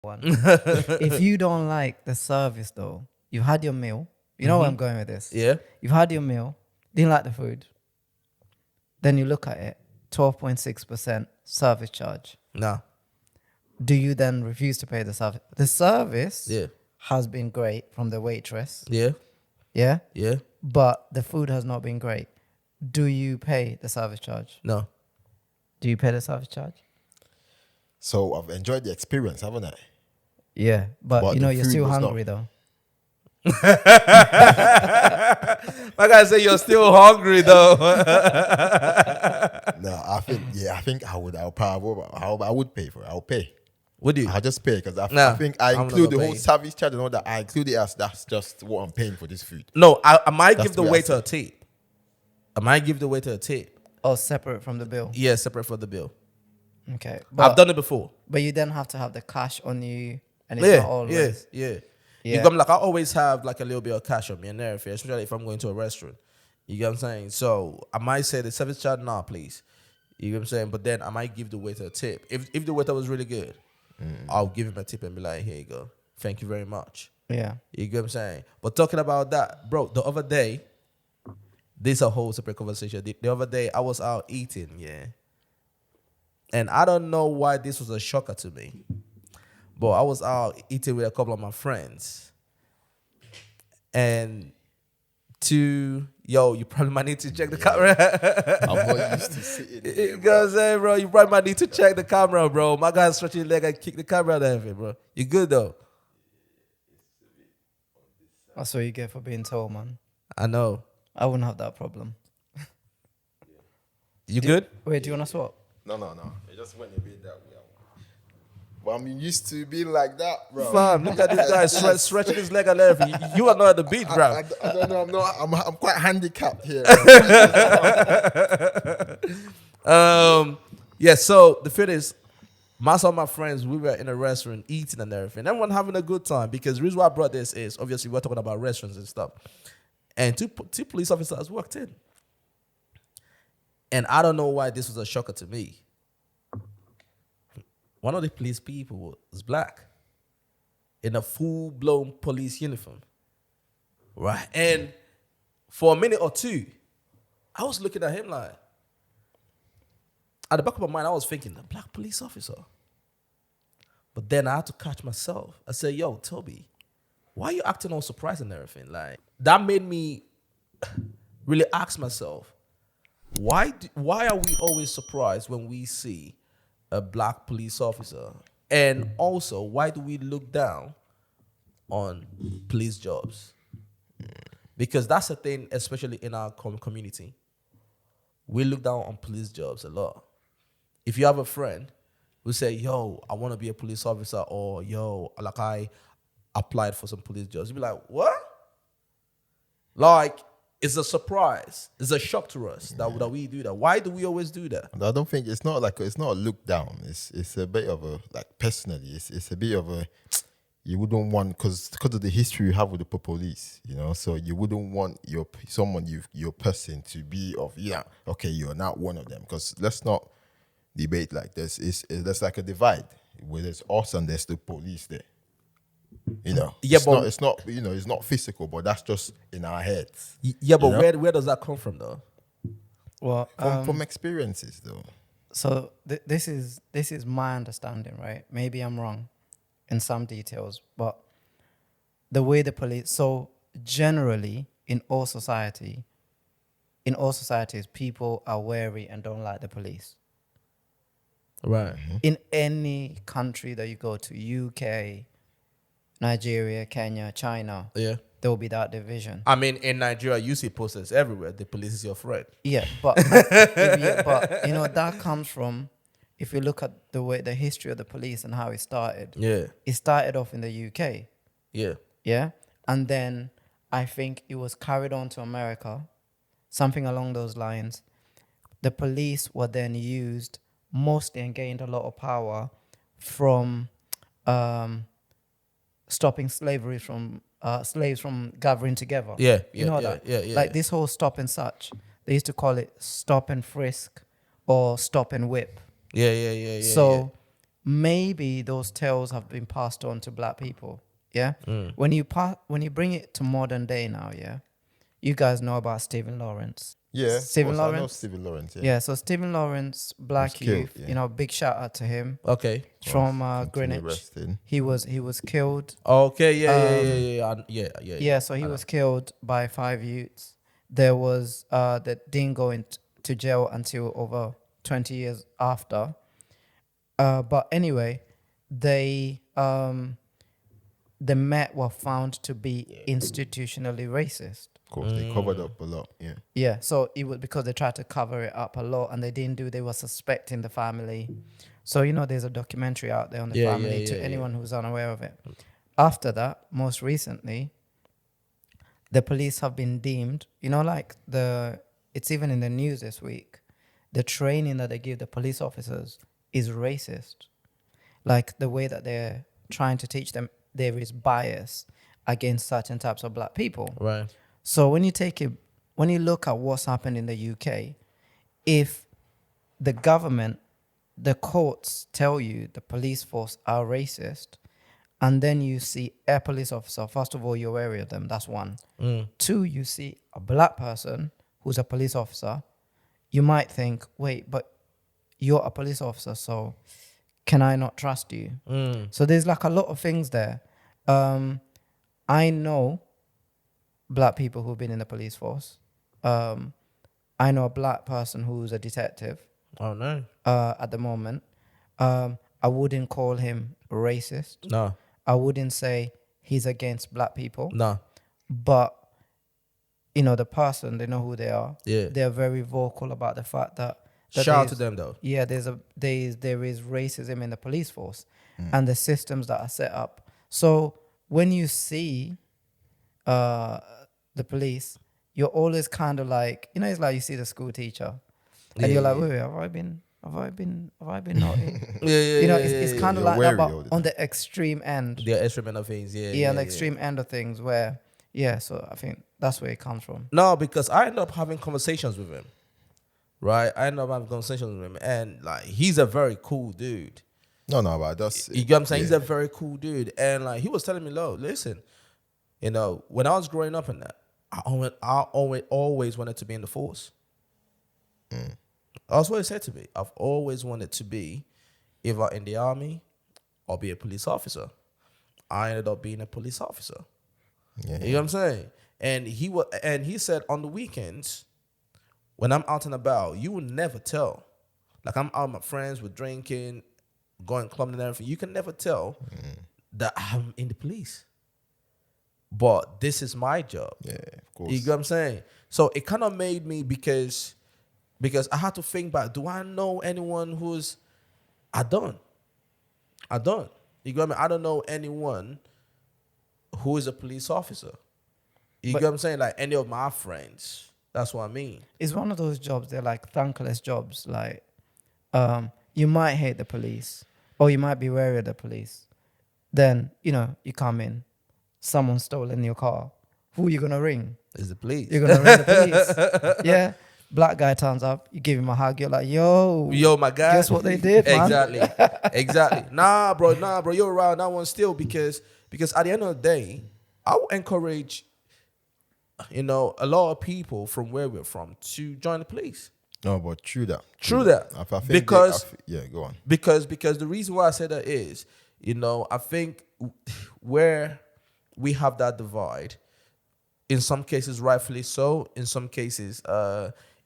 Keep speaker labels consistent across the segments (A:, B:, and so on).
A: one. If you don't like the service though, you've had your meal. You know where I'm going with this.
B: Yeah.
A: You've had your meal, didn't like the food. Then you look at it, 12.6% service charge.
B: Nah.
A: Do you then refuse to pay the service? The service
B: Yeah.
A: has been great from the waitress.
B: Yeah.
A: Yeah.
B: Yeah.
A: But the food has not been great. Do you pay the service charge?
B: No.
A: Do you pay the service charge?
C: So I've enjoyed the experience, haven't I?
A: Yeah. But
C: But
A: you know,
C: the
A: you're
C: food
A: still
C: was not.
A: hungry though.
B: My guy say you're still hungry though.
C: No, I think I would pay for it. I'll pay.
B: Would you?
C: I'll just pay because I
B: Nah,
C: think I
B: I'm not
C: include the
B: gonna
C: whole
B: pay.
C: service charge and all that. I include it as that's just what I'm paying for this food.
B: No, I might
C: That's
B: give the
C: the way I
B: waiter
C: see
B: a tip. I might give the waiter a tip.
A: Or separate from the bill.
B: Yeah, separate for the bill.
A: Okay.
B: I've done it before.
A: But you then have to have the cash on you, and it's
B: Yeah,
A: not always.
B: yeah.
A: Yeah.
B: You come like I always have like a little bit of cash on me and everything, especially if I'm going to a restaurant. You get what I'm saying? So I might say the service charge, nah, please. You get what I'm saying? But then I might give the waiter a tip. If the waiter was really good, I'll give him a tip and be like, here you go. Thank you very much.
A: Yeah.
B: You get what I'm saying? But talking about that, bro, the other day, this is a whole separate conversation. The other day I was out eating, yeah. And I don't know why this was a shocker to me. But I was out eating with a couple of my friends. And you probably might need to check the camera.
C: I'm not used to sitting
B: You
C: here,
B: know what I'm saying, bro? You probably might need to check the camera, bro. My guy's stretching his leg and kick the camera and everything, bro. You good, though?
A: That's what you get for being tall, man.
B: I know.
A: I wouldn't have that problem.
B: You good?
A: Wait, do you want to swap?
C: No. It just went a bit that way. But I'm used to being like that, bro.
B: Fam, look at this guy stretching his leg and everything. You are not at the beat, bro.
C: I don't know. I'm quite handicapped here.
B: Yeah, so the thing is, most of my friends, we were in a restaurant eating and everything. Everyone having a good time because the reason why I brought this is obviously we're talking about restaurants and stuff. And two police officers walked in. And I don't know why this was a shocker to me. One of the police people was black in a full-blown police uniform. Right? And for a minute or two, I was looking at him like, at the back of my mind, I was thinking, a black police officer. But then I had to catch myself. I said, yo, Toby, why are you acting all surprised and everything? Like, that made me really ask myself, why are we always surprised when we see a black police officer? And also, why do we look down on police jobs? Because that's the thing, especially in our community. We look down on police jobs a lot. If you have a friend who say, yo, I want to be a police officer, or yo, like I applied for some police jobs, you'll be like, what? Like, it's a surprise. It's a shock to us that we do that. Why do we always do that?
C: I don't think it's not a look down. It's a bit of a, like, personally, it's a bit of a, you wouldn't want, because of the history you have with the police, you know, so you wouldn't want your person to be of, yeah, okay, you're not one of them, because let's not debate like this. There's like a divide where there's us and there's the police there. You know,
B: Yeah,
C: it's not you know, it's not physical, but that's just in our heads.
B: Yeah, but
C: You know?
B: where does that come from, though?
A: Well,
C: From experiences, though.
A: so this is my understanding, right? Maybe I'm wrong in some details, but the way the police. So generally, in all societies, people are wary and don't like the police.
B: Right.
A: In any country that you go to, UK, Nigeria, Kenya, China,
B: Yeah.
A: there will be that division.
B: I mean, in Nigeria, you see posters everywhere. The police is your friend.
A: Yeah, but you know, that comes from, if you look at the history of the police and how it started.
B: Yeah.
A: It started off in the UK,
B: Yeah.
A: yeah, and then I think it was carried on to America, something along those lines. The police were then used mostly and gained a lot of power from stopping slavery from slaves from gathering together.
B: Yeah,
A: you know
B: yeah,
A: that.
B: yeah, yeah,
A: like
B: yeah.
A: this whole stop and such. They used to call it stop and frisk or stop and whip.
B: Yeah.
A: So maybe those tales have been passed on to black people. Yeah. When you bring it to modern day now, yeah, you guys know about Stephen Lawrence.
C: Yeah, of
A: Stephen
C: course. I know
A: Lawrence.
C: Stephen Lawrence. Yeah.
A: Yeah. So Stephen Lawrence,
C: Was
A: black
C: killed,
A: youth.
C: yeah.
A: You know, big shout out to him
B: Okay.
A: from
C: Continue
A: Greenwich.
C: resting.
A: He was killed.
B: Okay. Yeah.
A: Yeah. So he was killed by 5 youths. There was that didn't go into jail until over 20 years after. But anyway, they the Met were found to be institutionally racist.
C: Of course, they covered up a lot. Yeah.
A: Yeah, so it was because they tried to cover it up a lot and they didn't do, they were suspecting the family. So, you know, there's a documentary out there on the
B: Yeah,
A: family
B: yeah,
A: to
B: yeah,
A: anyone who's unaware of it. After that, most recently, the police have been deemed, you know, like it's even in the news this week, the training that they give the police officers is racist. Like the way that they're trying to teach them, there is bias against certain types of black people.
B: Right.
A: So when you look at what's happened in the UK, if the government, the courts tell you the police force are racist, and then you see a police officer, first of all, you're wary of them. That's one. Two, you see a black person who's a police officer, you might think, wait, but you're a police officer, so can I not trust you? So there's like a lot of things there. I know black people who've been in the police force. I know a black person who's a detective
B: Oh no.
A: at the moment. I wouldn't call him racist.
B: No.
A: I wouldn't say he's against black people.
B: No.
A: But, you know, the person, they know who they are.
B: Yeah.
A: They're very vocal about the fact that
B: Shout out to
A: there's-
B: them though.
A: Yeah, there is racism in the police force and the systems that are set up. So when you see the police, you're always kind of like, you know, it's like you see the school teacher and you're like, wait, have I been naughty? You know, it's kind of
C: You're
A: like that,
C: wary
A: but
C: all the
A: on the extreme end.
B: The instrument of things. Yeah.
A: Yeah, on the extreme end of things where, yeah, so I think that's where it comes from.
B: No, because I end up having conversations with him. Right? I end up having conversations with him. And like he's a very cool dude.
C: No, but that's
B: You get what I'm saying?
C: yeah.
B: He's a very cool dude. And like he was telling me, listen, you know, when I was growing up in that, I always wanted to be in the force. That's what he said to me. I've always wanted to be either in the army or be a police officer. I ended up being a police officer.
C: Yeah.
B: You know what I'm saying? And he said on the weekends, when I'm out and about, you will never tell. Like I'm out with my friends, we're drinking, going clubbing and everything. You can never tell that I'm in the police. But this is my job.
C: Yeah, of course.
B: You get what I'm saying? So it kind of made me because I had to think back. Do I know anyone who's I don't. You get what I mean? I don't know anyone who is a police officer. You get what I'm saying? Like any of my friends. That's what I mean.
A: It's one of those jobs, they're like thankless jobs. Like, you might hate the police or you might be wary of the police. Then, you know, you come in, someone's stolen your car. Who are you going to ring?
B: It's the police.
A: You're going to ring the police. Yeah. Black guy turns up, you give him a hug, you're like, yo,
B: my guy.
A: guess what they did, man?
B: Exactly. Nah, bro, you're around that one still because at the end of the day, I would encourage, you know, a lot of people from where we're from to join the police.
C: No, but true that.
B: I think because
C: go on.
B: Because the reason why I say that is, you know, I think where we have that divide, in some cases rightfully so, in some cases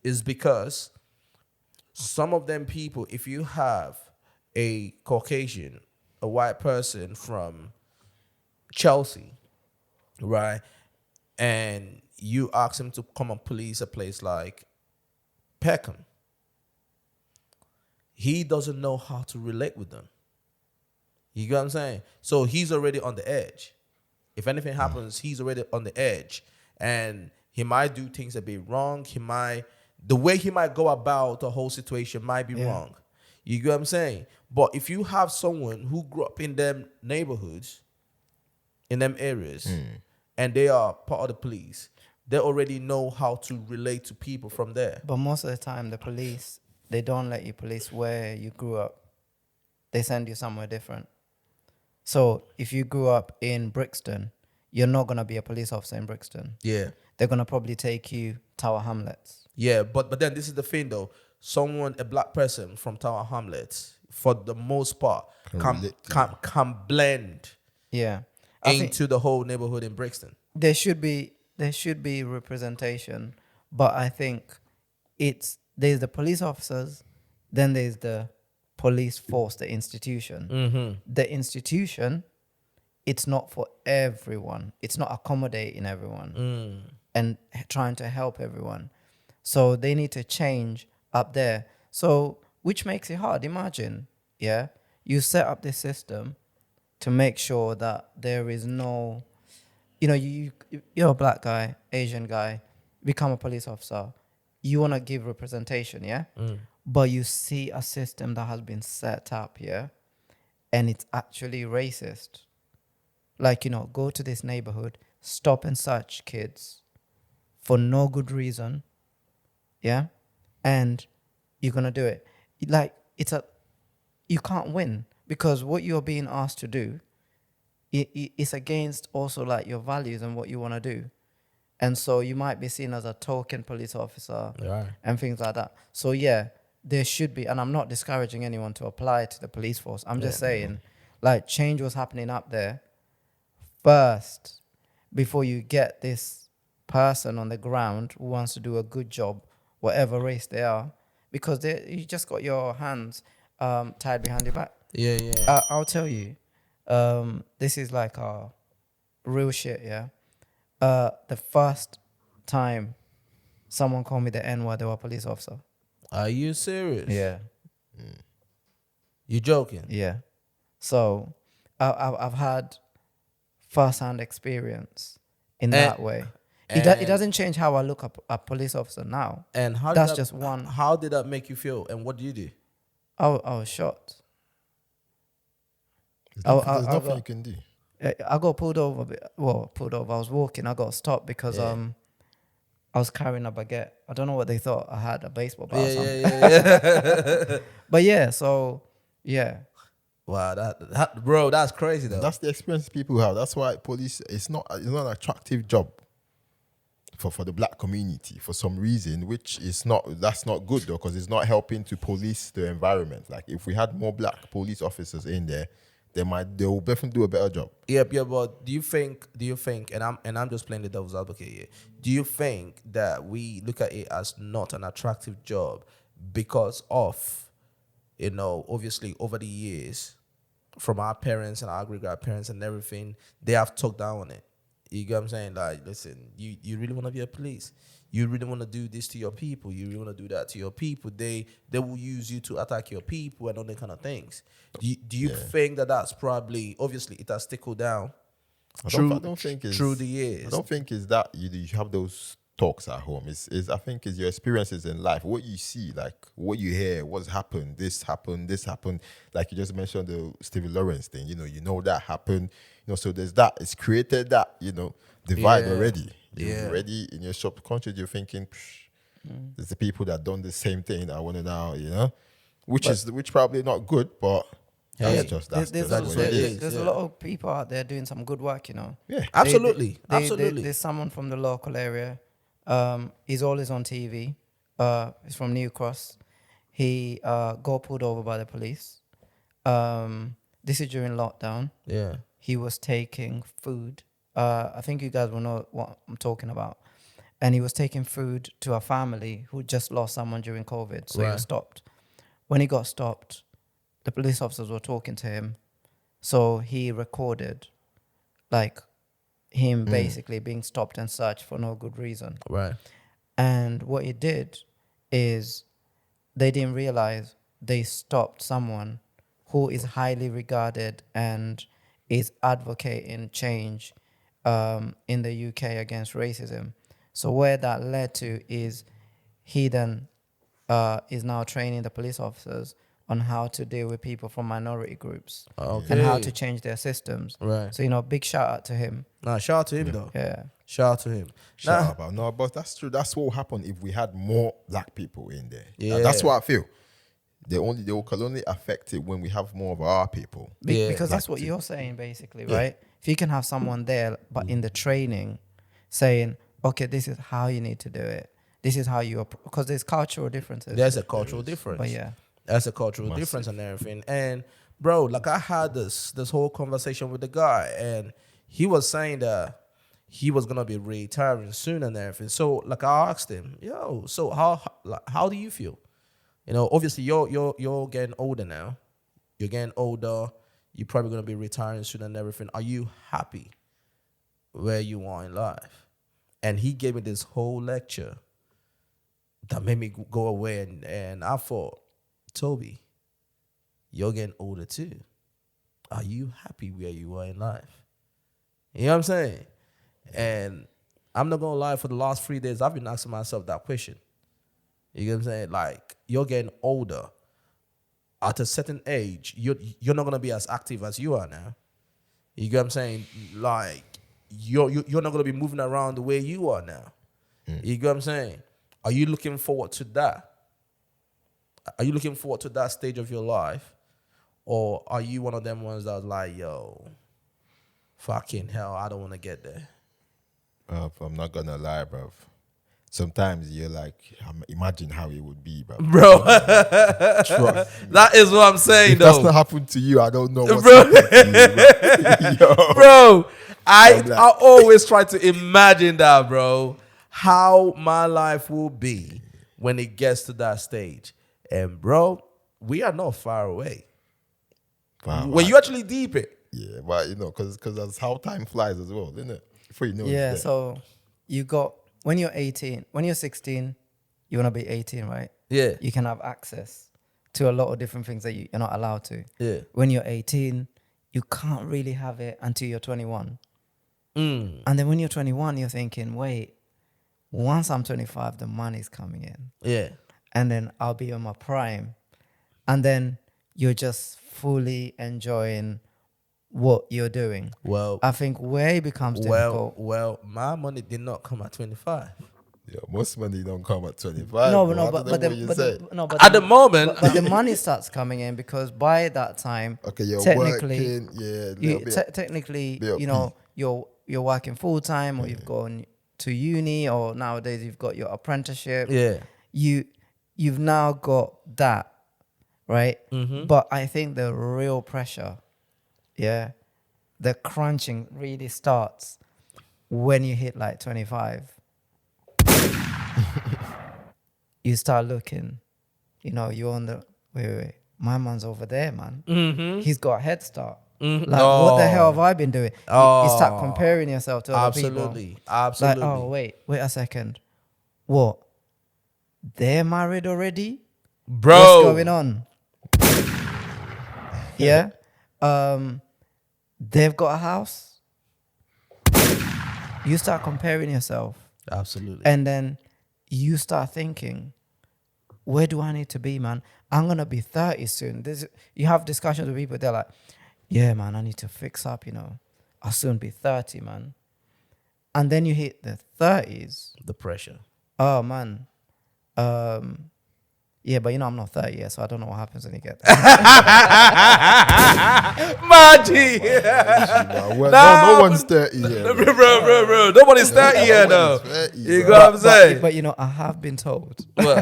B: is because some of them people, if you have a Caucasian, a white person from Chelsea, right, and you ask him to come and police a place like Peckham, he doesn't know how to relate with them. You get what I'm saying? So he's already on the edge. If anything happens, he's already on the edge. And he might do things a bit wrong. The way he might go about the whole situation might be wrong. You get what I'm saying? But if you have someone who grew up in them neighborhoods, in them areas, and they are part of the police, they already know how to relate to people from there.
A: But most of the time, the police, they don't let you police where you grew up. they send you somewhere different. So if you grew up in Brixton, you're not gonna be a police officer in Brixton.
B: Yeah.
A: They're gonna probably take you Tower Hamlets.
B: Yeah, but then this is the thing though. A black person from Tower Hamlets, for the most part,
C: Can
B: can
C: relate to
B: can blend
A: Yeah, I think
B: into the whole neighborhood in Brixton.
A: there should be representation, but I think there's the police officers, then there's the police force, the institution. The institution, it's not for everyone. It's not accommodating everyone and trying to help everyone. So they need to change up there. So which makes it hard. Imagine, yeah, you set up this system to make sure that there is no, you're a black guy, Asian guy, become a police officer. You want to give representation, yeah? But you see a system that has been set up, yeah? And it's actually racist. Like, go to this neighborhood, stop and search kids for no good reason, yeah? And you're going to do it. Like, you can't win because what you're being asked to do, it's against also like your values and what you want to do. And so you might be seen as a token police officer and things like that. So yeah, there should be, and I'm not discouraging anyone to apply to the police force. I'm just saying, like, change was happening up there first before you get this person on the ground who wants to do a good job, whatever race they are, because you just got your hands tied behind your back.
B: Yeah.
A: I'll tell you, this is like real shit, yeah. The first time someone called me the N-word, they were a police officer.
B: Are you serious?
A: Yeah.
B: You joking?
A: Yeah. So I've had first-hand experience in that way. It doesn't change how I look at a police officer now.
B: And
A: That's just one.
B: How did that make you feel? And what do you do?
A: I was shocked.
C: There's nothing you can do.
A: I got pulled over. Pulled over. I was walking. I got stopped because I was carrying a baguette. I don't know what they thought I had, a baseball bat or something.
B: Yeah.
A: But yeah, so yeah.
B: Wow, that bro, that's crazy though.
C: That's the experience people have. That's why police, it's not an attractive job for the black community for some reason, that's not good though, because it's not helping to police the environment. Like if we had more black police officers in there, they will definitely do a better job.
B: Yeah, but do you think, and I'm just playing the devil's advocate here. Do you think that we look at it as not an attractive job because of, obviously over the years, from our parents and our great-grandparents and everything, they have talked down on it. You get what I'm saying? Like, listen, you really want to be a police? You really want to do this to your people? You really want to do that to your people? They will use you to attack your people and all that kind of things. Do you think that that's probably, obviously, it has trickled down
C: I don't think it's
B: through the years?
C: I don't think it's that you have those talks at home. I think it's your experiences in life, what you see, like what you hear, what's happened, this happened. Like you just mentioned the Stevie Lawrence thing. You know that happened. So there's that. It's created that divide already. You're already in your subconscious. You're thinking, there's the people that done the same thing that want to now, which probably not good, but.
A: There's
C: what it is.
A: There's a lot of people out there doing some good work,
C: Yeah,
B: absolutely.
A: There's someone from the local area. He's always on TV. He's from New Cross. He got pulled over by the police. This is during lockdown.
B: Yeah.
A: He was taking food. I think you guys will know what I'm talking about. And he was taking food to a family who just lost someone during COVID. So he was stopped. When he got stopped, the police officers were talking to him. So he recorded, like, him basically being stopped and searched for no good reason.
B: Right.
A: And what he did is they didn't realize they stopped someone who is highly regarded and is advocating change in the UK against racism. So where that led to is he then is now training the police officers on how to deal with people from minority groups and how to change their systems.
B: Right.
A: So, big shout out to him.
B: Nah, shout out to him though.
A: Yeah.
B: Shout out to him.
C: But that's true. That's what would happen if we had more black people in there.
B: Yeah.
C: That's what I feel. they can only affect it when we have more of our people.
B: Yeah.
A: Because that's what you're saying, basically, right? If you can have someone there, but in the training, saying, okay, this is how you need to do it. This is how you, because there's cultural differences.
B: There's a cultural difference.
A: But yeah.
B: That's a cultural difference and everything. And bro, like I had this whole conversation with the guy, and he was saying that he was gonna be retiring soon and everything. So like I asked him, yo, so how do you feel? You know, obviously you're getting older now. You're getting older. You're probably gonna be retiring soon and everything. Are you happy where you are in life? And he gave me this whole lecture that made me go away, and I thought, Toby, you're getting older too. Are you happy where you are in life? You know what I'm saying? And I'm not gonna lie, for the last 3 days, I've been asking myself that question. You know what I'm saying? Like, you're getting older. At a certain age, you're not gonna be as active as you are now. You get what I'm saying? Like, you're not gonna be moving around the way you are now. You get what I'm saying? Are you looking forward to that? Are you looking forward to that stage of your life? Or are you one of them ones that's like, yo, fucking hell, I don't want to get there?
C: I'm not gonna lie, bruv. Sometimes you're like, imagine how it would be, bruv.
B: Bro,
C: Trust me.
B: that is what I'm saying,
C: If
B: though.
C: that's not happened to you, I don't know what's
B: Bro.
C: happened to you, bro. Yo.
B: Bro,
C: I'm like-
B: I always try to imagine that, bro. How my life will be when it gets to that stage. And bro, we are not far away.
C: Wow,
B: When you actually deep it.
C: yeah, but you know, because that's how time flies as well, isn't it? Before you know
A: Yeah,
C: it's there.
A: so you got, when you're 18, when you're 16, you want to be 18, right?
B: Yeah.
A: You can have access to a lot of different things that you're not allowed to.
B: Yeah.
A: When you're 18, you can't really have it until you're 21.
B: Mm.
A: And then when you're 21, you're thinking, wait, once I'm 25, the money's coming in.
B: Yeah.
A: And then I'll be on my prime. And then you're just fully enjoying what you're doing.
B: Well,
A: I think where it becomes difficult.
B: well, my money did not come at 25.
C: Yeah, most money don't come at 25.
A: No,
C: bro.
A: but
C: I
A: no,
C: don't
A: but
C: know
A: the,
C: what you
A: but
C: said.
A: the, no, but
B: At the moment,
A: but the money starts coming in because by that time,
C: Okay, you're
A: technically,
C: working, yeah,
A: you,
C: little bit.
A: technically,
C: bit of
A: you know, you're working full time, or you've gone to uni, or nowadays you've got your apprenticeship.
B: yeah.
A: You've now got that, right?
B: Mm-hmm.
A: But I think the real pressure, the crunching really starts when you hit like 25. You start looking, you know, you're on the, wait, my man's over there, man.
B: Mm-hmm.
A: He's got a head start.
B: Mhm.
A: Like, what the hell have I been doing? You start comparing yourself to other people.
B: Absolutely. Absolutely.
A: Like, oh, wait a second. What? They're married already?
B: Bro.
A: What's going on? Yeah. They've got a house. You start comparing yourself.
B: Absolutely.
A: And then you start thinking, where do I need to be, man? I'm going to be 30 soon. You have discussions with people, they're like, yeah, man, I need to fix up, you know. I'll soon be 30, man. And then you hit the 30s.
B: The pressure.
A: Oh, man. Yeah, but you know, I'm not 30 yet, so I don't know what happens when you get there.
B: Maggie!
C: No one's 30 here.
B: bro. Nobody's 30 here, though.
C: 30,
B: You
C: bro.
B: know what I'm saying?
A: But you know, I have been told.
B: What?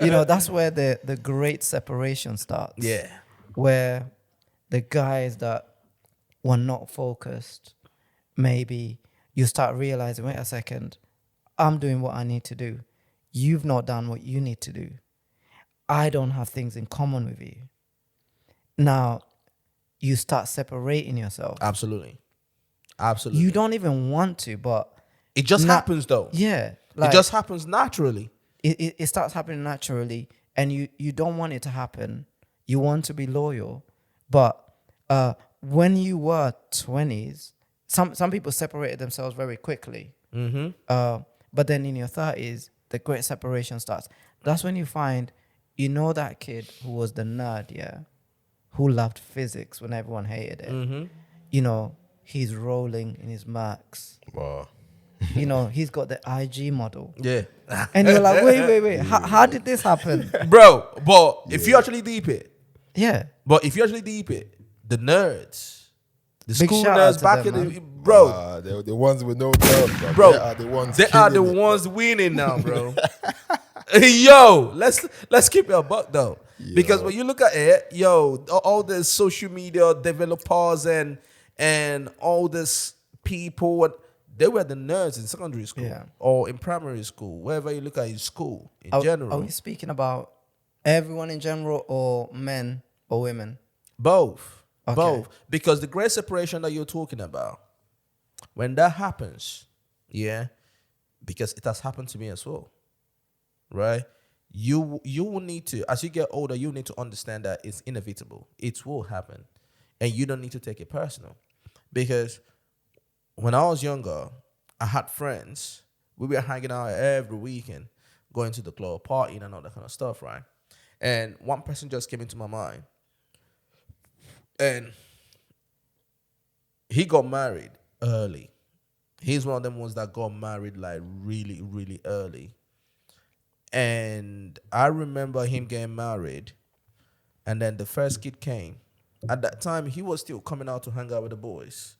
A: You know, that's where the great separation starts.
B: Yeah.
A: Where the guys that were not focused, maybe you start realizing, wait a second, I'm doing what I need to do. You've not done what you need to do. I don't have things in common with you. Now, you start separating yourself.
B: Absolutely. Absolutely.
A: You don't even want to, but
B: It just happens, though.
A: yeah,
B: It just happens naturally.
A: it starts happening naturally, and you don't want it to happen. You want to be loyal, but when you were 20s, some people separated themselves very quickly.
B: Mm-hmm.
A: But then in your 30s, the great separation starts. That's when you find, you know, that kid who was the nerd, yeah, who loved physics when everyone hated it.
B: Mm-hmm.
A: You know, he's rolling in his Macs.
C: Wow.
A: he's got the IG model.
B: Yeah.
A: And you're like, wait. How did this happen?
B: Bro, but if you actually deep it,
A: Yeah.
B: the nerds, the
A: Big
B: school
A: shout out
B: nerds
A: to
B: back
A: them,
B: in the
A: man.
B: bro,
C: They're the ones with no nerve,
B: bro,
C: They are the ones.
B: they are the
C: killing it,
B: ones winning now, bro. Yo, let's keep it a buck though, because when you look at it, all the social media developers and all this people, they were the nerds in secondary school
A: Yeah.
B: or in primary school, wherever you look at in school in
A: Are
B: general.
A: we speaking about everyone in general or men or women?
B: Both.
A: Okay.
B: Both. Because the great separation that you're talking about, when that happens, yeah, because it has happened to me as well, right? You will need to, as you get older, you need to understand that it's inevitable. It will happen. And you don't need to take it personal. Because when I was younger, I had friends. We were hanging out every weekend, going to the club, partying and all that kind of stuff, right? And one person just came into my mind. And he got married early. He's one of them ones that got married like really, really early. And I remember him getting married. And then the first kid came. At that time, he was still coming out to hang out with the boys.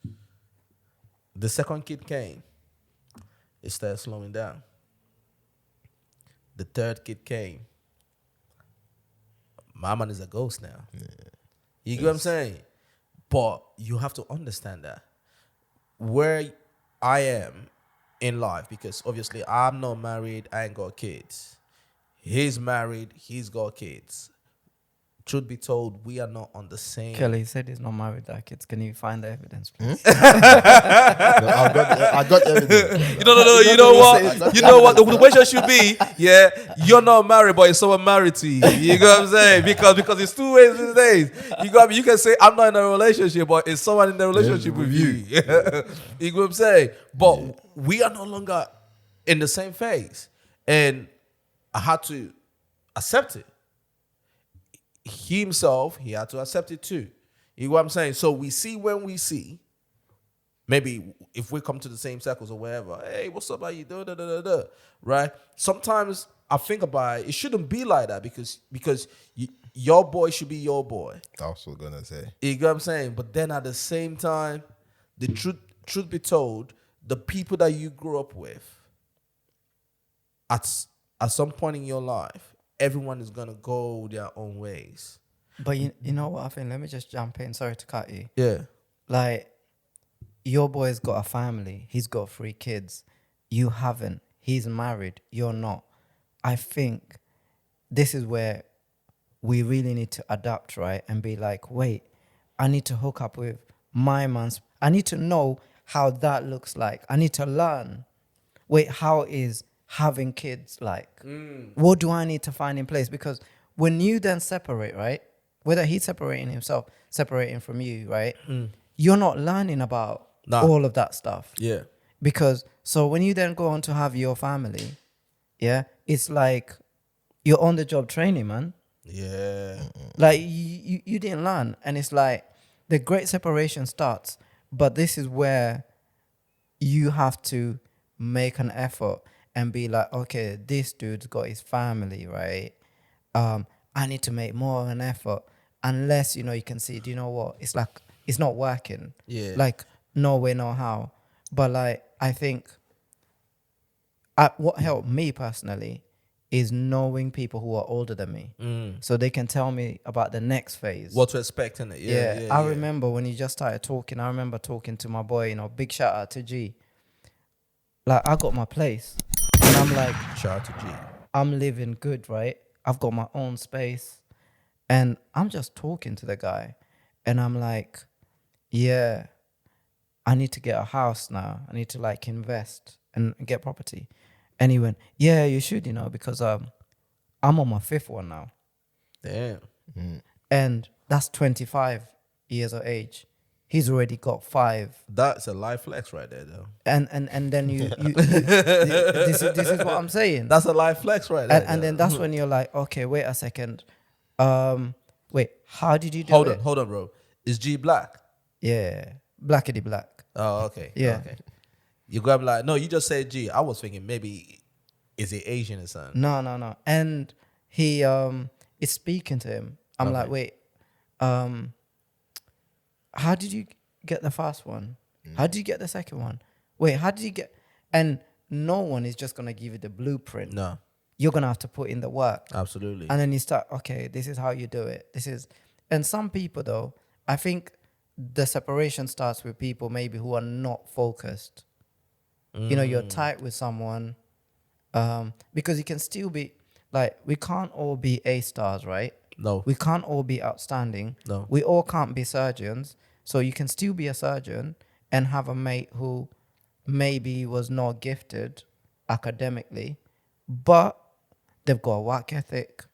B: The second kid came. It started slowing down. The third kid came. My man is a ghost now. Yeah. You get what I'm saying? But you have to understand that where I am in life, because obviously I'm not married, I ain't got kids. He's married, he's got kids. Truth be told, we are not on the same.
A: Kelly said he's not married to kids. Can you find the evidence, please?
C: No, I got evidence.
B: No. You know what? The question should be, yeah, you're not married, but it's someone married to you. You know what I'm saying? Because it's two ways these days. You can say I'm not in a relationship, but it's someone in a relationship with you. You know what I'm saying? But we are no longer in the same phase, and I had to accept it. He himself, he had to accept it too. You know what I'm saying? So we see when we see. Maybe if we come to the same circles or whatever, hey, what's up? How you doing? Right? Sometimes I think about it. It shouldn't be like that because your boy should be your boy.
C: I was also gonna say.
B: You know what I'm saying? But then at the same time, the truth be told, the people that you grew up with, at some point in your life, everyone is gonna go their own ways.
A: But you know what I think? Let me just jump in. Sorry to cut you.
B: Yeah.
A: Like, your boy's got a family. He's got 3 kids. You haven't. He's married. You're not. I think this is where we really need to adapt, right? And be like, wait, I need to hook up with my man's. I need to know how that looks like. I need to learn. Wait, how is having kids like? What do I need to find in place? Because when you then separate, right? Whether he's separating himself, separating from you, right? You're not learning about all of that stuff.
B: Yeah.
A: Because so when you then go on to have your family, yeah, it's like you're on the job training, man.
B: Yeah.
A: Like you didn't learn. And it's like the great separation starts. But this is where you have to make an effort and be like, okay, this dude's got his family, right? I need to make more of an effort. Unless, you can see, do you know what? It's like, it's not working.
B: Yeah.
A: Like, no way, no how. But like, I think what helped me personally is knowing people who are older than me. So they can tell me about the next phase.
B: What to expect in it. Yeah.
A: I remember when you just started talking, I remember talking to my boy, big shout out to G. Like, I got my place. And I'm like,
B: Shout out to G.
A: I'm living good, right? I've got my own space. And I'm just talking to the guy. And I'm like, yeah, I need to get a house now. I need to like invest and get property. And he went, yeah, you should, because I'm on my 5th one now.
B: Damn.
A: And that's 25 years of age. He's already got 5.
B: That's a life flex right there, though.
A: And then you this is what I'm saying.
B: That's a life flex right there.
A: And then that's when you're like, okay, wait a second. Wait, how did you do it?
B: Hold on, bro. Is G black?
A: Yeah, blackity black.
B: Oh, okay.
A: Yeah.
B: Okay. You grab like, no, you just said G. I was thinking maybe is it Asian or something?
A: No. And he is speaking to him. I'm like,
B: Okay.
A: wait, how did you get the first one? How did you get the second one? Wait, how did you get? And no one is just gonna give you the blueprint.
B: No,
A: You're gonna have to put in the work.
B: absolutely.
A: And then you start, okay, this is how you do it. This is, and some people though, I think the separation starts with people maybe who are not focused. You know, you're tight with someone, because you can still be like, we can't all be A stars, right?
B: No.
A: We can't all be outstanding.
B: No.
A: We all can't be surgeons. So you can still be a surgeon and have a mate who maybe was not gifted academically, but they've got a work ethic.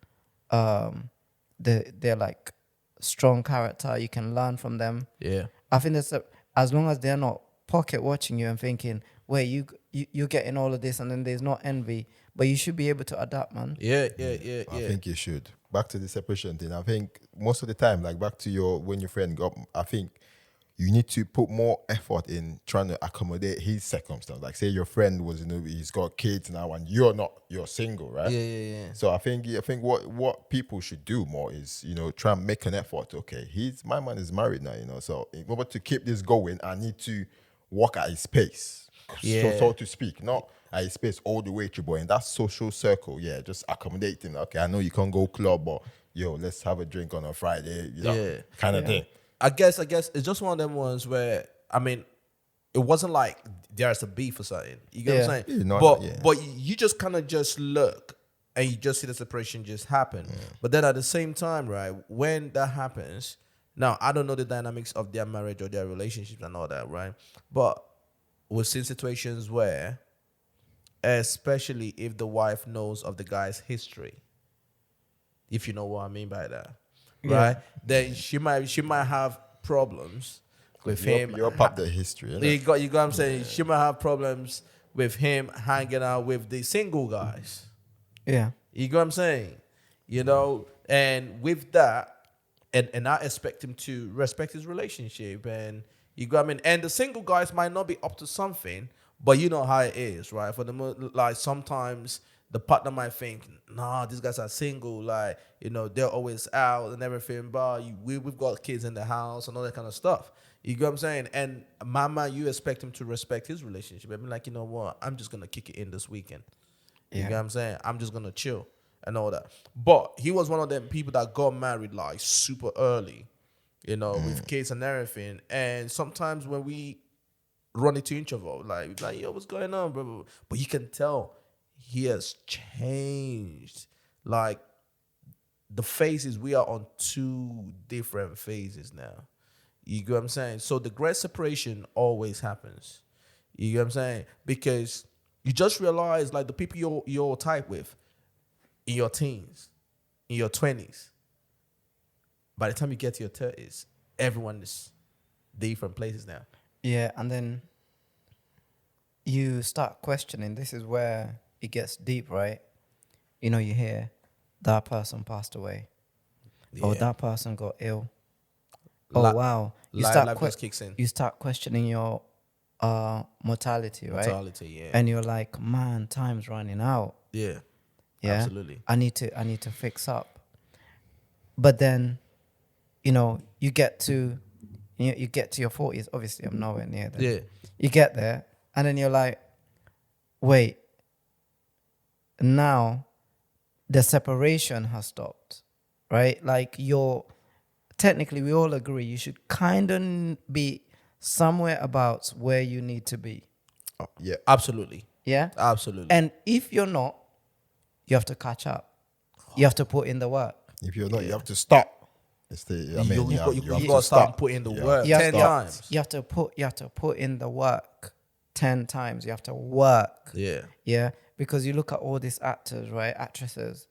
A: They're like strong character. You can learn from them.
B: Yeah.
A: I think as long as they're not pocket watching you and thinking, wait, you're getting all of this, and then there's no envy, but you should be able to adapt, man.
B: Yeah.
C: I think you should. Back to the separation thing. I think most of the time, like back to when your friend got, I think you need to put more effort in trying to accommodate his circumstance. Like say your friend was, he's got kids now and you're single, right?
B: Yeah.
C: So I think what people should do more is, try and make an effort. Okay, my man is married now, so in order to keep this going, I need to walk at his pace.
B: Yeah.
C: So to speak, not at his pace all the way through, but in that social circle, just accommodating. Okay, I know you can't go club, but let's have a drink on a Friday, kind of thing.
B: I guess it's just one of them ones where, I mean, it wasn't like there's a beef or something. You get what I'm saying? But you just kind of just look and you just see the separation just happen. But then at the same time, right, when that happens, now I don't know the dynamics of their marriage or their relationships and all that, right? But we've seen situations where, especially if the wife knows of the guy's history, if you know what I mean by that, right? Then she might have problems with him.
C: You're part of the history.
B: You got what I'm saying? She might have problems with him hanging out with the single guys.
A: Yeah.
B: You got what I'm saying? And with that, and I expect him to respect his relationship, and you got what I mean? And the single guys might not be up to something, but you know how it is, right? Like sometimes the partner might think, nah, these guys are single, like, they're always out and everything, but we've got kids in the house and all that kind of stuff. You get what I'm saying? And mama, you expect him to respect his relationship. I mean, like, you know what? I'm just going to kick it in this weekend. You get what I'm saying? I'm just going to chill and all that. But he was one of them people that got married, like, super early, with kids and everything. And sometimes when we run into introvert, like, yo, what's going on, bro? But you can tell he has changed. Like, the phases, we are on 2 different phases now. You get what I'm saying? So the great separation always happens. You get what I'm saying? Because you just realize, like, the people you're tight with in your teens, in your 20s, by the time you get to your 30s, everyone is different places now.
A: Yeah, and then you start questioning. This is where it gets deep, right? You hear that person passed away. Or that person got ill. Oh, wow.
B: Life just kicks in.
A: You start questioning your mortality, right?
B: Mortality, yeah.
A: And you're like, man, time's running out.
B: Yeah.
A: Yeah.
B: Absolutely.
A: I need to fix up. But then, you get to your 40s. Obviously, I'm nowhere near there.
B: Yeah.
A: You get there, and then you're like, wait, now the separation has stopped, right? Like technically, we all agree you should kind of be somewhere about where you need to be.
C: Yeah.
B: Absolutely.
A: Yeah?
B: Absolutely.
A: And if you're not, you have to catch up. You have to put in the work.
C: If you're not, you have to stop.
B: You got to start putting the work
A: You have
B: 10
A: to-
B: times.
A: You have to put in the work 10 times. You have to work.
B: Yeah.
A: Yeah? Because you look at all these actors, right? Actresses,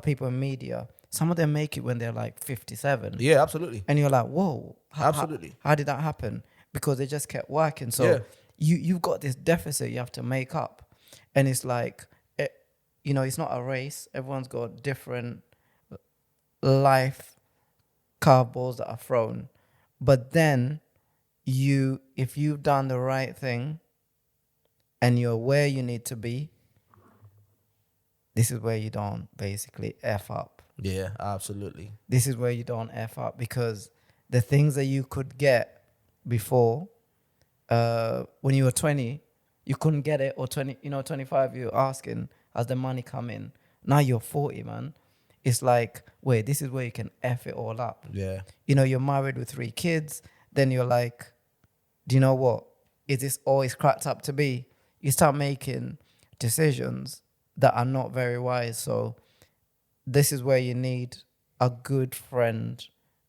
A: people in media. Some of them make it when they're like 57.
B: Yeah, absolutely.
A: And you're like, whoa.
B: Absolutely.
A: How did that happen? Because they just kept working. So you've got this deficit you have to make up. And it's like, it's not a race. Everyone's got different life curveballs that are thrown. But then if you've done the right thing, and you're where you need to be, this is where you don't basically F up.
B: Yeah, absolutely.
A: This is where you don't F up, because the things that you could get before, when you were 20, you couldn't get it, or 20, 25, you're asking as the money come in. Now you're 40, man. It's like, wait, this is where you can F it all up.
B: Yeah.
A: You're married with 3 kids, then you're like, do you know what? Is this always cracked up to be? You start making decisions that are not very wise. So this is where you need a good friend,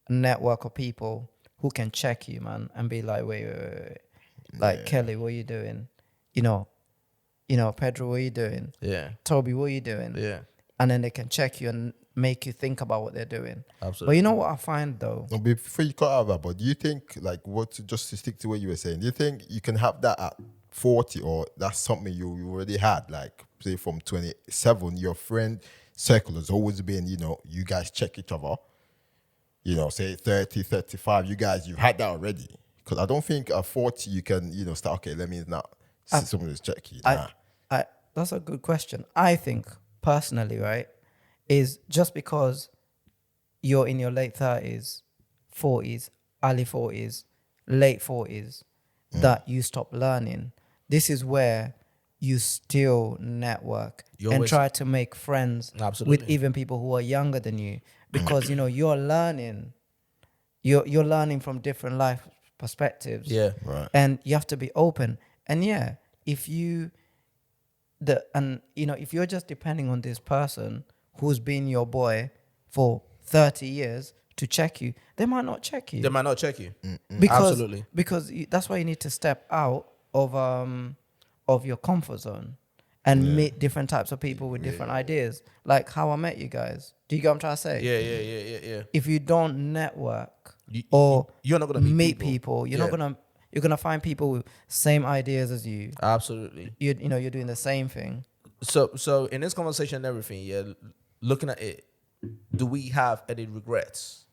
A: a network of people who can check you, man, and be like, wait. Like, Kelly, what are you doing? Pedro, what are you doing?
B: Yeah.
A: Toby, what are you doing?
B: Yeah.
A: And then they can check you and make you think about what they're doing.
B: Absolutely.
A: But you know what I find though?
C: No, before you cut out that, but do you think, like, just to stick to what you were saying, do you think you can have that at 40, or that's something you already had? Like, say from 27, your friend circle has always been, you guys check each other. Say 30, 35, you've had that already. Because I don't think at 40 you can, start, okay, let me not see someone who's checking. Nah.
A: That's a good question. I think personally, right, is just because you're in your late 30s, 40s, early 40s, late 40s, that you stop learning. This is where you still network and try to make friends with even people who are younger than you, because you're learning. You're learning from different life perspectives.
B: Yeah.
C: Right.
A: And you have to be open. And yeah, if you're just depending on this person who's been your boy for 30 years to check you, they might not check you. Because that's why you need to step out of your comfort zone and meet different types of people with different ideas. Like how I met you guys. Do you get what I'm trying to say?
B: Yeah.
A: If you don't network
B: you're not gonna
A: meet people, you're gonna find people with same ideas as you.
B: Absolutely.
A: You're doing the same thing.
B: So in this conversation and everything, yeah, looking at it, do we have any regrets?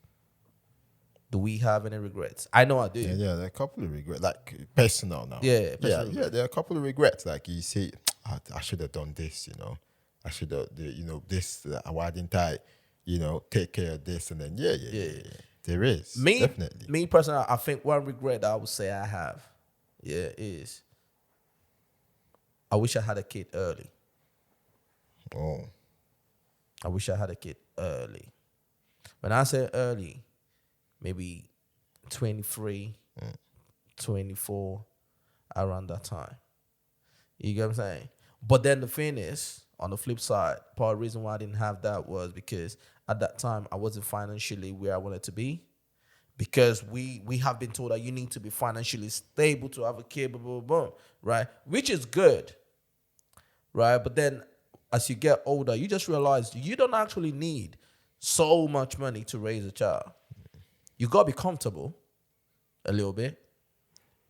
B: I know I do.
C: Yeah, there are a couple of regrets, like personal now.
B: Yeah,
C: there are a couple of regrets. Like you say, I should have done this, I should have, this, why didn't I, take care of this? And then, yeah. There is, definitely.
B: Me personally, I think one regret that I would say I have, is I wish I had a kid early.
C: Oh.
B: I wish I had a kid early. When I say early, maybe 23, 24, around that time. You get what I'm saying? But then the thing is, on the flip side, part of the reason why I didn't have that was because at that time I wasn't financially where I wanted to be. Because we have been told that you need to be financially stable to have a kid, boom, right? Which is good, right? But then as you get older, you just realize you don't actually need so much money to raise a child. You got to be comfortable a little bit.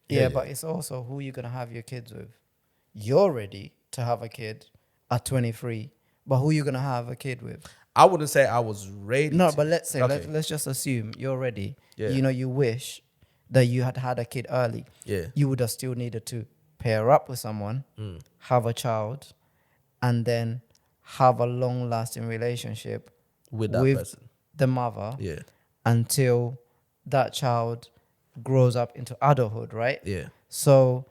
A: Yeah, but it's also who you're going to have your kids with. You're ready to have a kid at 23, but who you going to have a kid with?
B: I wouldn't say I was ready.
A: No, but let's say, let's just assume you're ready.
B: Yeah.
A: You wish that you had had a kid early.
B: Yeah.
A: You would have still needed to pair up with someone, have a child, and then have a long-lasting relationship
B: with that person,
A: the mother,
B: yeah,
A: until that child grows up into adulthood, right?
B: Yeah.
A: So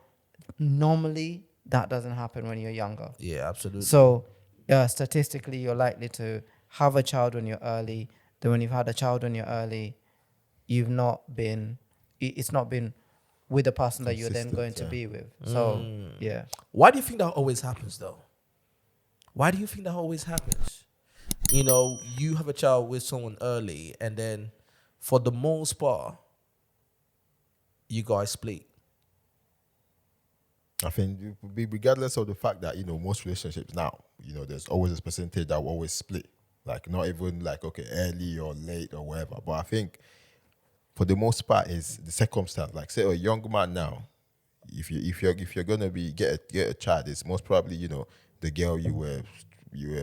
A: normally that doesn't happen when you're younger.
B: Yeah, absolutely.
A: So statistically, you're likely to have a child when you're early. Then when you've had a child when you're early, it's not been with the person that you're then going to be with. So, yeah.
B: Why do you think that always happens, though? Why do you think that always happens? You have a child with someone early, and then for the most part, you guys split.
C: I think regardless of the fact that, most relationships now, there's always a percentage that will always split. Like, not even like, okay, early or late or whatever. But I think for the most part is the circumstance. Like, say a young man now, if you're gonna get a child, it's most probably, the girl you were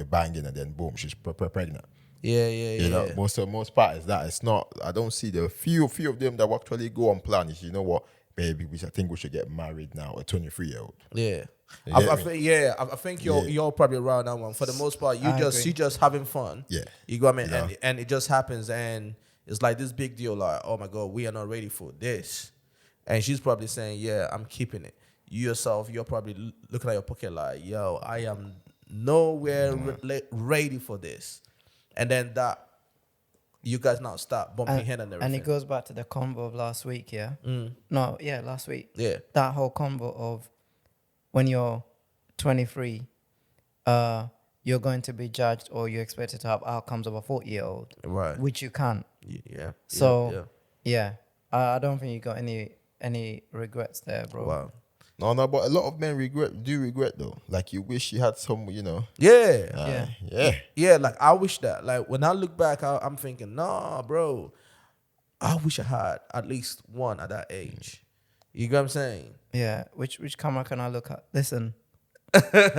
C: banging and then boom, she's pregnant.
B: Yeah.
C: Most part is that. It's not. I don't see the few of them that will actually go on plan. Is, baby, I think we should get married now. A 23-year-old.
B: Yeah.
C: You
B: I
C: get me?
B: think I think you're probably around that one. For the most part,
A: I agree.
B: you just having fun.
C: Yeah.
B: You got me,
C: Yeah.
B: and it just happens, and it's like this big deal. Like, oh my god, we are not ready for this, and she's probably saying, yeah, I'm keeping it. You yourself, you're probably looking at your pocket like, yo, I am nowhere ready for this, and then that you guys now start bumping head and everything.
A: And it goes back to the convo of last week, yeah? No, yeah, last week.
B: Yeah.
A: That whole convo of when you're 23, you're going to be judged or you're expected to have outcomes of a 40-year-old.
B: Right.
A: Which you can't.
B: Yeah.
A: So, yeah. I don't think you got any regrets there, bro.
B: Wow.
C: No, but a lot of men do regret though. Like you wish you had some,
B: Yeah.
C: yeah.
B: Yeah, like I wish that. Like when I look back, I'm thinking, nah, bro. I wish I had at least one at that age. You get what I'm saying?
A: Yeah. Which camera can I look at? Listen.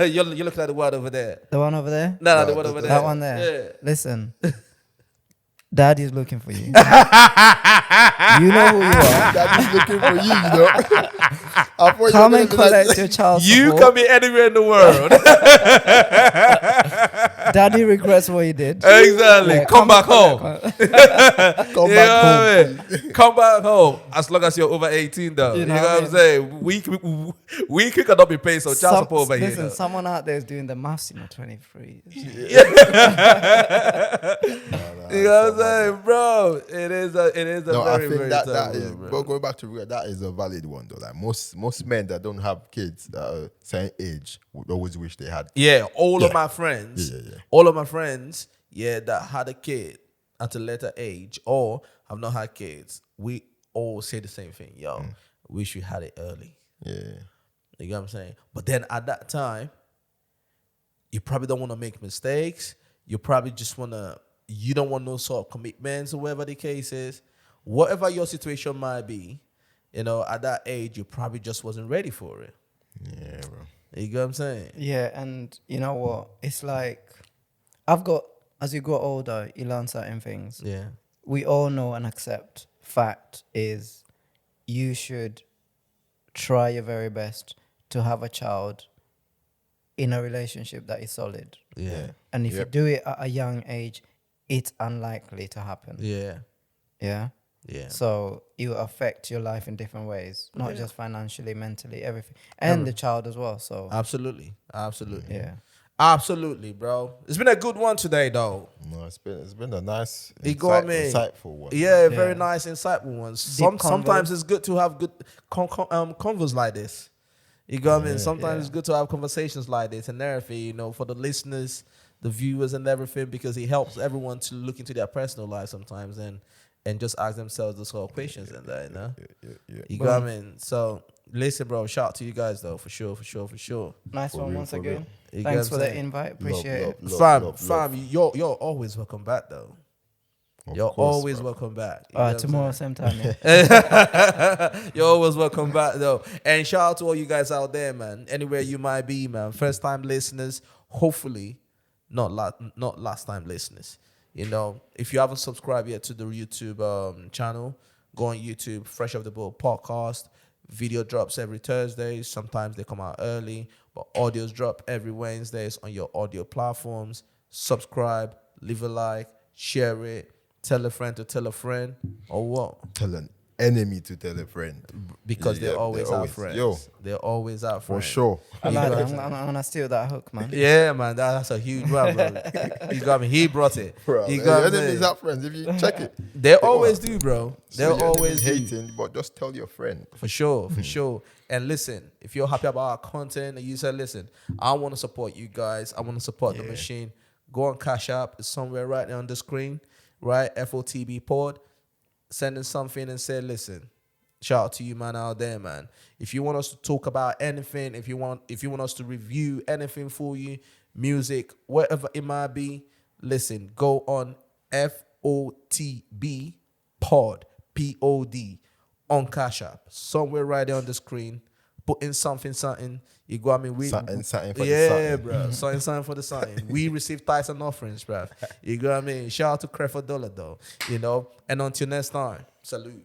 B: you're looking at the one over there.
A: The one over there?
B: No, the one over there.
A: That one there?
B: Yeah.
A: Listen. Daddy's looking for you. You know who you are.
C: Daddy's looking for you, I thought you
A: Come
C: were
A: and
C: gonna be like-
A: collect your child
B: You
A: support.
B: can be anywhere in the world.
A: Daddy regrets what he did.
B: Exactly.
A: Yeah,
B: come back home.
C: Come
B: You
C: back
B: know
C: home.
B: what I mean? Come back home. As long as you're over 18, though. You know what I'm saying? We cannot be paying some child support over here.
A: Listen,
B: though.
A: someone out there is doing the maths in 23.
B: You know what I'm saying, bro? It is a
C: No, I
B: very,
C: think
B: very
C: that
B: tough
C: is.
B: one, bro.
C: But going back to regret, that is a valid one though. Like most men that don't have kids that are same age would always wish they had.
B: Yeah, all of
C: Yeah.
B: my friends,
C: Yeah.
B: all of my friends, that had a kid at a later age or have not had kids, we all say the same thing. Yo, wish you had it early.
C: Yeah.
B: You get what I'm saying? But then at that time, you probably don't want to make mistakes. You probably just you don't want no sort of commitments or whatever the case is. Whatever your situation might be, at that age, you probably just wasn't ready for it.
C: Yeah, bro.
B: You get what I'm saying?
A: Yeah, and you know what? It's like, as you grow older, you learn certain things.
B: Yeah.
A: We all know and accept fact is you should try your very best to have a child in a relationship that is solid.
B: Yeah.
A: And if you
C: Yep.
A: do it at a young age, it's unlikely to happen.
B: Yeah.
A: Yeah.
B: Yeah.
A: So it will affect your life in different ways, not just financially, mentally, everything, and the child as well. So
B: Absolutely.
A: yeah,
B: Absolutely, bro. It's been a good one today, though.
C: No, it's been a nice,
B: You got me.
C: insightful one.
B: Yeah, very nice, insightful ones.
A: Deep
B: Sometimes
A: convo.
B: it's good to have good convos like this. You got what I mean? Sometimes
A: Yeah.
B: it's good to have conversations like this and everything, for the listeners, the viewers and everything, because it helps everyone to look into their personal life sometimes and just ask themselves those sort of questions and that,
C: Yeah.
B: You got what I mean? So listen, bro, shout out to you guys though, for sure.
A: nice one
C: real,
A: once
C: for
A: again.
C: real.
B: You
A: Thanks
B: get
A: for
B: what I'm
A: the
B: saying?
A: invite. Appreciate it.
B: Fam, you're always welcome back though.
C: Of
B: You're
C: course,
B: always
C: bro.
B: welcome back. You get what I'm
A: Tomorrow,
B: saying?
A: same time. Yeah.
B: You're always welcome back though. And shout out to all you guys out there, man. Anywhere you might be, man. First time listeners, hopefully not last time listeners. If you haven't subscribed yet to the YouTube channel, go on YouTube, Fresh Off the Boat Podcast. Video drops every Thursday. Sometimes they come out early, but audios drop every Wednesdays on your audio platforms. Subscribe, leave a like, share it, tell a friend to tell a friend, or what?
C: Tell an enemy to tell a friend.
B: Because
C: Yeah,
B: they're always our
C: always-
B: friends.
C: yo.
B: They're always our
C: For
B: friends.
C: sure.
A: I like that. I'm gonna steal that hook, man.
B: Yeah, man, that's a huge one, bro. You got me. He brought it.
C: Bro,
B: You got me.
C: enemies are friends. If you check it,
B: They always do, bro.
C: So
B: They'll
C: your
B: always
C: enemies
B: do.
C: hating, but just tell your friend.
B: For sure, for sure. And listen, if you're happy about our content and you say, listen, I want to support you guys, I want to support the machine, go on Cash App. It's somewhere right there on the screen, right? FOTB Pod. Send in something and say, listen, shout out to you, man, out there, man. If you want us to talk about anything, if you want us to review anything for you, music, whatever it might be, listen, go on FOTB Pod, POD, on Cash App, somewhere right there on the screen. Put in something. You got me.
C: Something for the
B: yeah,
C: something.
B: bro. Something for the something. We receive tithes and offerings, bro. You got me. Shout out to Creford Dollar, though. And until next time, salute.